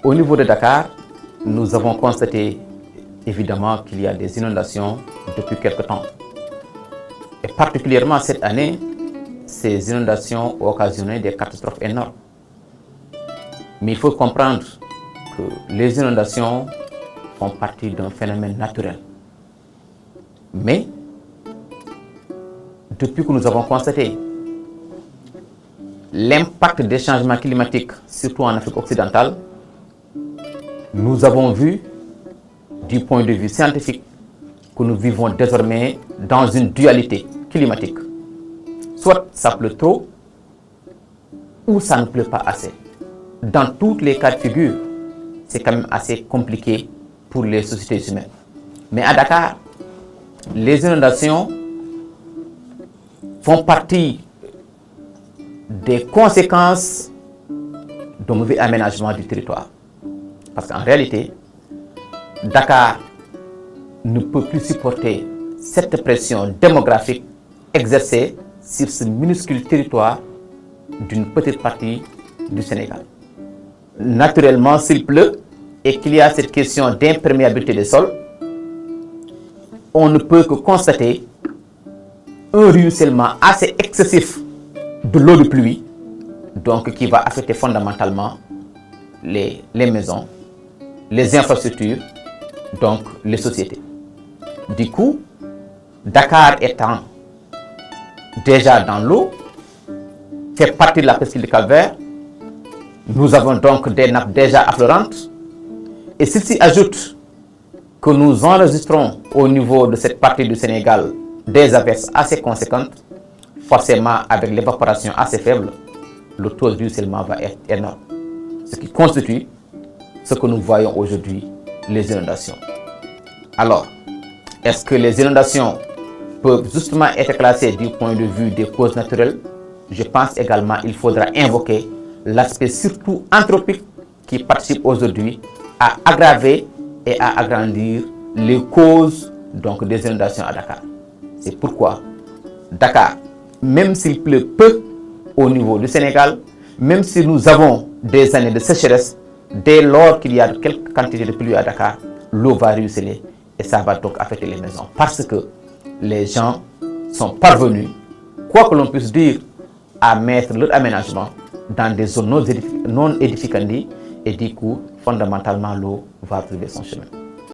Au niveau de Dakar, nous avons constaté évidemment qu'il y a des inondations depuis quelque temps. Et particulièrement cette année, ces inondations ont occasionné des catastrophes énormes. Mais il faut comprendre que les inondations font partie d'un phénomène naturel. Mais, depuis que nous avons constaté l'impact des changements climatiques, surtout en Afrique occidentale, nous avons vu, du point de vue scientifique, que nous vivons désormais dans une dualité climatique. Soit ça pleut trop, ou ça ne pleut pas assez. Dans tous les cas de figure, c'est quand même assez compliqué pour les sociétés humaines. Mais à Dakar, les inondations font partie des conséquences d'un mauvais aménagement du territoire. Parce qu'en réalité, Dakar ne peut plus supporter cette pression démographique exercée sur ce minuscule territoire d'une petite partie du Sénégal. Naturellement, s'il pleut et qu'il y a cette question d'imperméabilité des sols, on ne peut que constater un ruissellement assez excessif de l'eau de pluie, donc qui va affecter fondamentalement les maisons, les infrastructures, donc les sociétés. Du coup, Dakar étant déjà dans l'eau, fait partie de la presqu'île du Cap-Vert, nous avons donc des nappes déjà affleurantes, et s'il s'y ajoute que nous enregistrons au niveau de cette partie du Sénégal des averses assez conséquentes, forcément avec l'évaporation assez faible, le taux de ruissellement va être énorme. Ce qui constitue ce que nous voyons aujourd'hui, les inondations. Alors, est-ce que les inondations peuvent justement être classées du point de vue des causes naturelles? Je pense également qu'il faudra invoquer l'aspect surtout anthropique qui participe aujourd'hui à aggraver et à agrandir les causes donc, des inondations à Dakar. C'est pourquoi Dakar, même s'il pleut peu au niveau du Sénégal, même si nous avons des années de sécheresse, dès lors qu'il y a quelques quantités de pluie à Dakar, l'eau va ruisseler et ça va donc affecter les maisons. Parce que les gens sont parvenus, quoi que l'on puisse dire, à mettre leur aménagement dans des zones non édificantes et du coup, fondamentalement, l'eau va trouver son chemin.